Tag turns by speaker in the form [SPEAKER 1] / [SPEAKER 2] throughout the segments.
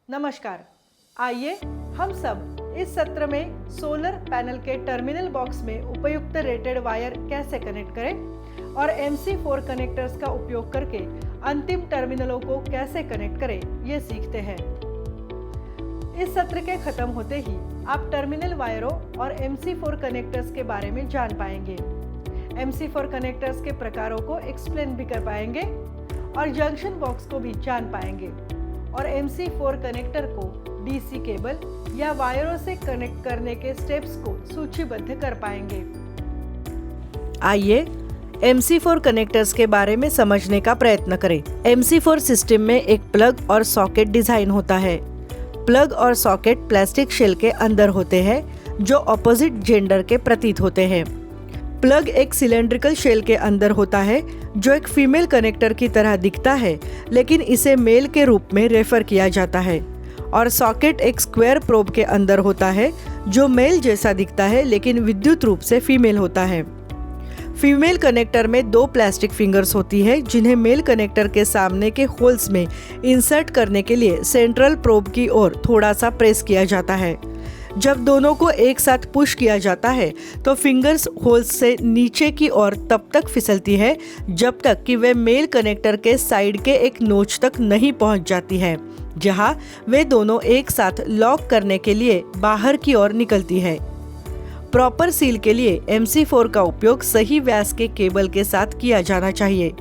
[SPEAKER 1] नमस्कार। आइए हम सब इस सत्र में सोलर पैनल के टर्मिनल बॉक्स में उपयुक्त रेटेड वायर कैसे कनेक्ट करें और MC4 कनेक्टर्स का उपयोग करके अंतिम टर्मिनलों को कैसे कनेक्ट करें, ये सीखते हैं। इस सत्र के खत्म होते ही आप टर्मिनल वायरों और MC4 कनेक्टर्स के बारे में जान पाएंगे। MC4 कनेक्टर्स के प्रकारों को एक्सप्लेन भी कर पाएंगे और जंक्शन बॉक्स को भी जान पाएंगे और MC4 कनेक्टर को DC केबल या वायरों से कनेक्ट करने के स्टेप्स को सूचीबद्ध कर पाएंगे। आइए MC4 कनेक्टर्स के बारे में समझने का प्रयत्न करें। MC4 सिस्टम में एक प्लग और सॉकेट डिजाइन होता है। प्लग और सॉकेट प्लास्टिक शेल के अंदर होते हैं जो ऑपोजिट जेंडर के प्रतीत होते हैं। प्लग एक सिलेंड्रिकल शेल के अंदर होता है जो एक फीमेल कनेक्टर की तरह दिखता है, लेकिन इसे मेल के रूप में रेफर किया जाता है। और सॉकेट एक स्क्वायर प्रोब के अंदर होता है जो मेल जैसा दिखता है, लेकिन विद्युत रूप से फीमेल होता है। फीमेल कनेक्टर में 2 प्लास्टिक फिंगर्स होती है जिन्हें मेल कनेक्टर के सामने के होल्स में इंसर्ट करने के लिए सेंट्रल प्रोब की ओर थोड़ा सा प्रेस किया जाता है। जब दोनों को एक साथ पुश किया जाता है तो फिंगर्स होल्स से नीचे की ओर तब तक फिसलती है जब तक कि वे मेल कनेक्टर के साइड के एक नोच तक नहीं पहुंच जाती है, जहां वे दोनों एक साथ लॉक करने के लिए बाहर की ओर निकलती है। प्रॉपर सील के लिए MC4 का उपयोग सही व्यास के केबल के साथ किया जाना चाहिए।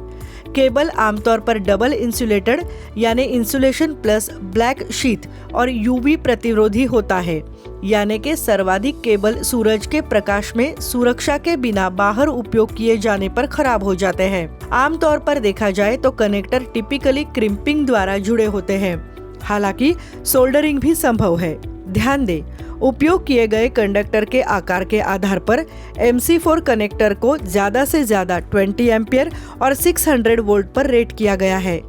[SPEAKER 1] केबल आमतौर पर डबल इंसुलेटेड यानी इंसुलेशन प्लस ब्लैक शीट और UV प्रतिरोधी होता है, यानी कि सर्वाधिक केबल सूरज के प्रकाश में सुरक्षा के बिना बाहर उपयोग किए जाने पर खराब हो जाते हैं। आमतौर पर देखा जाए तो कनेक्टर टिपिकली क्रिम्पिंग द्वारा जुड़े होते हैं, हालांकि सोल्डरिंग भी संभव है। ध्यान दें, उपयोग किए गए कंडक्टर के आकार के आधार पर MC4 कनेक्टर को ज्यादा से ज्यादा 20 एम्पियर और 600 वोल्ट पर रेट किया गया है।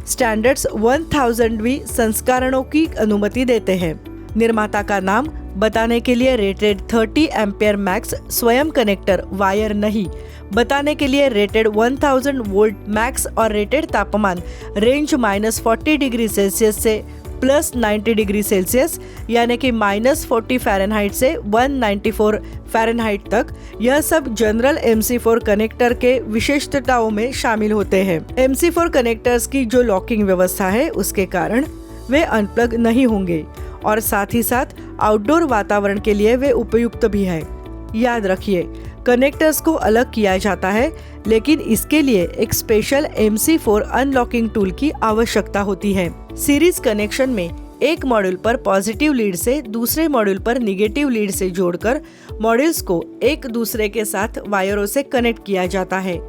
[SPEAKER 1] स्टैंडर्ड्स 1000V संस्करणों की अनुमति देते हैं। निर्माता का नाम बताने के लिए रेटेड 30 एम्पियर मैक्स स्वयं कनेक्टर वायर नहीं, बताने के लिए रेटेड 1000 वोल्ट मैक्स और रेटेड तापमान रेंज -40 डिग्री सेल्सियस से +90 डिग्री सेल्सियस यानी कि -40 फ़ारेनहाइट से 194 फ़ारेनहाइट तक, यह सब जनरल MC4 कनेक्टर के विशेषताओं में शामिल होते हैं। MC4 कनेक्टर्स की जो लॉकिंग व्यवस्था है उसके कारण वे अनप्लग नहीं होंगे और साथ ही साथ आउटडोर वातावरण के लिए वे उपयुक्त भी है। याद रखिए, कनेक्टर्स को अलग किया जाता है, लेकिन इसके लिए एक स्पेशल MC4 अनलॉकिंग टूल की आवश्यकता होती है। सीरीज कनेक्शन में एक मॉड्यूल पर पॉजिटिव लीड से दूसरे मॉड्यूल पर निगेटिव लीड से जोड़कर मॉड्यूल्स को एक दूसरे के साथ वायरों से कनेक्ट किया जाता है।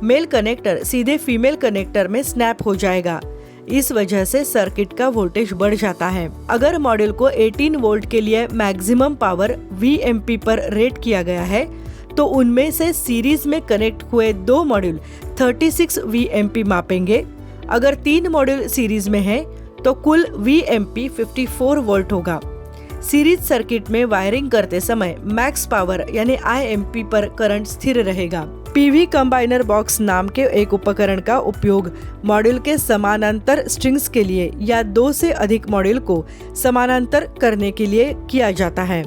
[SPEAKER 1] मेल कनेक्टर सीधे फीमेल कनेक्टर में स्नैप हो जाएगा। इस वजह से सर्किट का वोल्टेज बढ़ जाता है। अगर मॉड्यूल को 18 वोल्ट के लिए मैक्सिमम पावर VMP पर रेट किया गया है तो उनमें से सीरीज में कनेक्ट हुए 2 मॉड्यूल 36 VMP मापेंगे। अगर 3 मॉड्यूल सीरीज में है तो कुल VMP 54 वोल्ट होगा। सीरीज सर्किट में वायरिंग करते समय मैक्स पावर यानी IMP पर करंट स्थिर रहेगा। PV कंबाइनर बॉक्स नाम के एक उपकरण का उपयोग मॉड्यूल के समानांतर स्ट्रिंग्स के लिए या 2 से अधिक मॉड्यूल को समानांतर करने के लिए किया जाता है।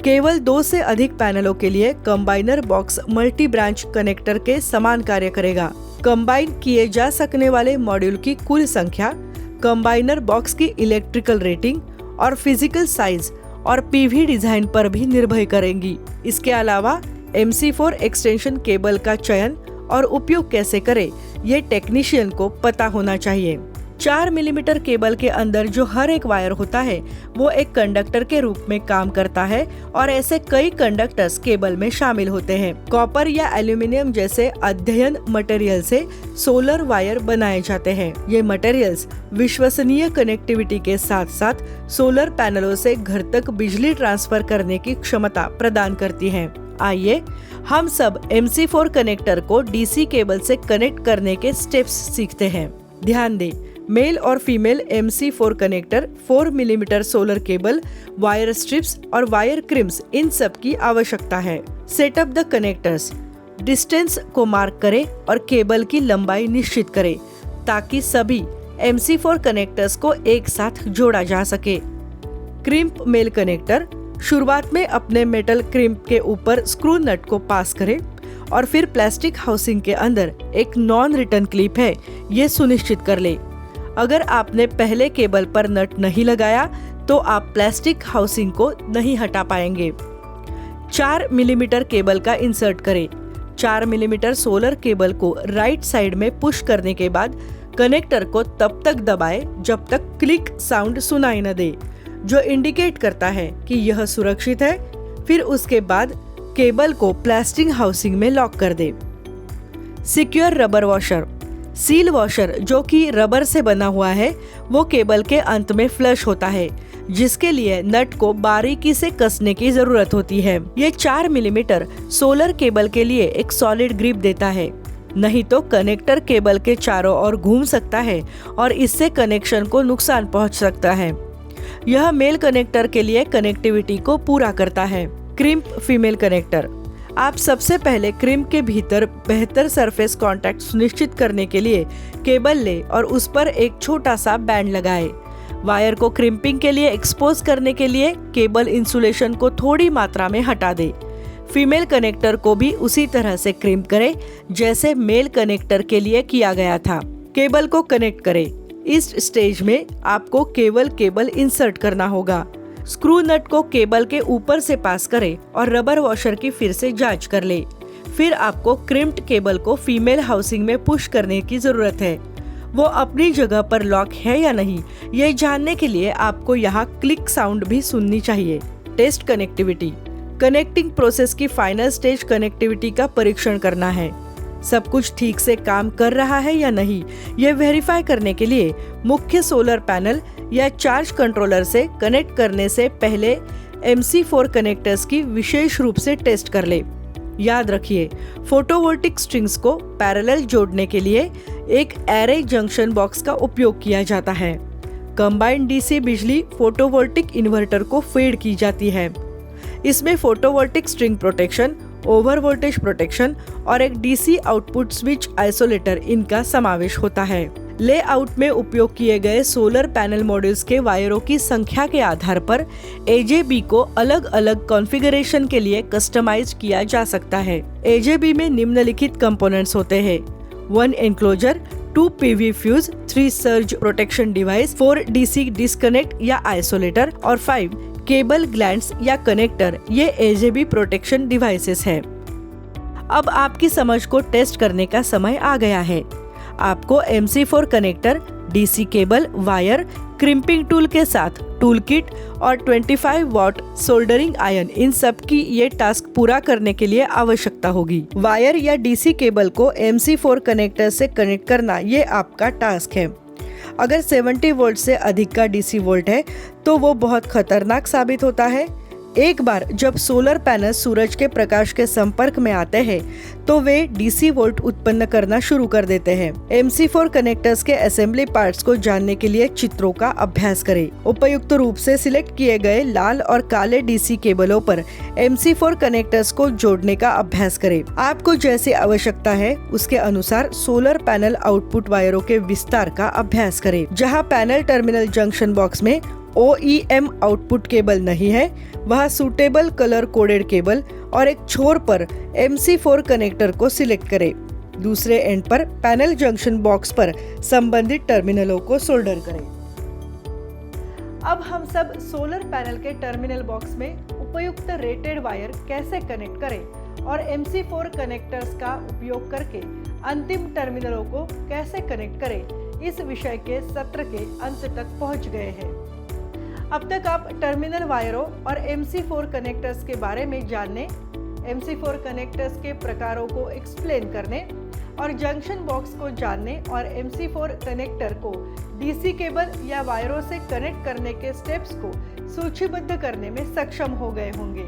[SPEAKER 1] केवल 2 से अधिक पैनलों के लिए combiner box multi branch connector के समान कार्य करेगा। कंबाइन किए जा सकने वाले मॉड्यूल की कुल संख्या कंबाइनर बॉक्स की इलेक्ट्रिकल रेटिंग और फिजिकल साइज और PV डिजाइन पर भी निर्भर करेंगी। इसके अलावा MC4 एक्सटेंशन केबल का चयन और उपयोग कैसे करें, ये टेक्नीशियन को पता होना चाहिए। 4 मिलीमीटर केबल के अंदर जो हर एक वायर होता है वो एक कंडक्टर के रूप में काम करता है और ऐसे कई कंडक्टर्स केबल में शामिल होते हैं। कॉपर या एल्यूमिनियम जैसे अध्ययन मटेरियल से सोलर वायर बनाए जाते हैं। ये मटेरियल्स विश्वसनीय कनेक्टिविटी के साथ साथ सोलर पैनलों से घर तक बिजली ट्रांसफर करने की क्षमता प्रदान करती हैं। आइए हम सब MC4 कनेक्टर को DC केबल से कनेक्ट करने के स्टेप्स सीखते हैं। ध्यान दें, मेल और female MC4 connector 4 millimetre solar cable, wire strips और वायर क्रिम्स, इन सब की आवश्यकता है। सेटअप द कनेक्टर्स, डिस्टेंस को मार्क करें और केबल की लंबाई निश्चित करें ताकि सभी MC4 कनेक्टर्स को एक साथ जोड़ा जा सके। Crimp male connector. शुरुआत में अपने मेटल क्रिम्प के ऊपर स्क्रू नट को पास करें और फिर प्लास्टिक हाउसिंग के अंदर एक नॉन रिटर्न क्लिप है, ये सुनिश्चित कर ले। अगर आपने पहले केबल पर नट नहीं लगाया तो आप प्लास्टिक हाउसिंग को नहीं हटा पाएंगे। 4 मिलीमीटर केबल का इंसर्ट करें। 4 मिलीमीटर सोलर केबल को राइट साइड में पुश करने के बाद कनेक्टर को तब तक दबाएं जब तक क्लिक साउंड सुनाई न दे, जो इंडिकेट करता है कि यह सुरक्षित है। फिर उसके बाद केबल को प्लास्टिक हाउसिंग में लॉक कर दे। Secure rubber washer. Seal washer जो कि रबर से बना हुआ है वो केबल के अंत में फ्लश होता है, जिसके लिए नट को बारीकी से कसने की जरूरत होती है। ये 4 मिलीमीटर सोलर केबल के लिए एक सॉलिड ग्रिप देता है, नहीं तो कनेक्टर केबल के चारों ओर घूम सकता है और इससे कनेक्शन को नुकसान पहुंच सकता है। यह मेल कनेक्टर के लिए कनेक्टिविटी को पूरा करता है। Crimp female connector. आप सबसे पहले क्रिम्प के भीतर बेहतर सरफेस कांटेक्ट सुनिश्चित करने के लिए केबल ले और उस पर एक छोटा सा बैंड लगाए। वायर को क्रिम्पिंग के लिए एक्सपोज करने के लिए केबल इंसुलेशन को थोड़ी मात्रा में हटा दे। फीमेल कनेक्टर को भी उसी तरह से क्रिम्प करें जैसे मेल कनेक्टर के लिए किया गया था। केबल को कनेक्ट करें। इस स्टेज में आपको केबल इंसर्ट करना होगा। स्क्रू नट को केबल के ऊपर से पास करें और रबर वॉशर की फिर से जांच कर ले। फिर आपको क्रिम्प्ड केबल को फीमेल हाउसिंग में पुश करने की जरूरत है। वो अपनी जगह पर लॉक है या नहीं, ये जानने के लिए आपको यहाँ क्लिक साउंड भी सुननी चाहिए। Test connectivity. कनेक्टिंग प्रोसेस की फाइनल स्टेज कनेक्टिविटी का परीक्षण करना है। सब कुछ ठीक से काम कर रहा है या नहीं, ये वेरीफाई करने के लिए मुख्य सोलर पैनल या चार्ज कंट्रोलर से कनेक्ट करने से पहले MC4 कनेक्टर्स की विशेष रूप से टेस्ट कर ले। याद रखिए, फोटोवोल्टिक स्ट्रिंग्स को पैरेलल जोड़ने के लिए एक एरे जंक्शन बॉक्स का उपयोग किया जाता है। कंबाइंड डीसी बिजली फोटोवोल्टिक इन्वर्टर को फीड की जाती है। इसमें photovoltaic string protection, over voltage protection और एक डीसी आउटपुट स्विच आइसोलेटर इनका समावेश होता है। लेआउट में उपयोग किए गए सोलर पैनल मॉड्यूल्स के वायरों की संख्या के आधार पर AJB को अलग अलग कॉन्फ़िगरेशन के लिए कस्टमाइज किया जा सकता है। AJB में निम्नलिखित कंपोनेंट्स होते हैं: 1 enclosure, 2 PV fuse, 3 surge protection device, 4 DC disconnect या आइसोलेटर और 5 केबल ग्लैंड्स या कनेक्टर। ये AJB प्रोटेक्शन डिवाइसेस है। अब आपकी समझ को टेस्ट करने का समय आ गया है। आपको MC4 connector, DC cable, wire, crimping tool के साथ टूल किट और 25 वॉट सोल्डरिंग आयरन, इन सब की ये टास्क पूरा करने के लिए आवश्यकता होगी। वायर या DC केबल को MC4 कनेक्टर से कनेक्ट करना ये आपका टास्क है। अगर 70 वोल्ट से अधिक का DC वोल्ट है तो वो बहुत खतरनाक साबित होता है। एक बार जब सोलर पैनल सूरज के प्रकाश के संपर्क में आते हैं तो वे DC वोल्ट उत्पन्न करना शुरू कर देते हैं। MC4 कनेक्टर्स के असेंबली पार्ट्स को जानने के लिए चित्रों का अभ्यास करें। उपयुक्त रूप से सिलेक्ट किए गए लाल और काले DC केबलों पर MC4 कनेक्टर्स को जोड़ने का अभ्यास करें। आपको जैसी आवश्यकता है उसके अनुसार सोलर पैनल आउटपुट वायरों के विस्तार का अभ्यास करें। जहाँ पैनल टर्मिनल जंक्शन बॉक्स में OEM आउटपुट केबल नहीं है, वहाँ सूटेबल कलर कोडेड केबल और एक छोर पर MC4 कनेक्टर को सिलेक्ट करें। दूसरे एंड पर पैनल जंक्शन बॉक्स पर संबंधित टर्मिनलों को सोल्डर करें। अब हम सब सोलर पैनल के टर्मिनल बॉक्स में उपयुक्त रेटेड वायर कैसे कनेक्ट करें और MC4 कनेक्टर्स का उपयोग करके अंतिम टर्मिनलों को कैसे कनेक्ट करें, इस विषय के सत्र के अंत तक पहुंच गए हैं। अब तक आप टर्मिनल वायरों और MC4 कनेक्टर्स के बारे में जानने, MC4 कनेक्टर्स के प्रकारों को एक्सप्लेन करने और जंक्शन बॉक्स को जानने और MC4 कनेक्टर को DC केबल या वायरों से कनेक्ट करने के स्टेप्स को सूचीबद्ध करने में सक्षम हो गए होंगे।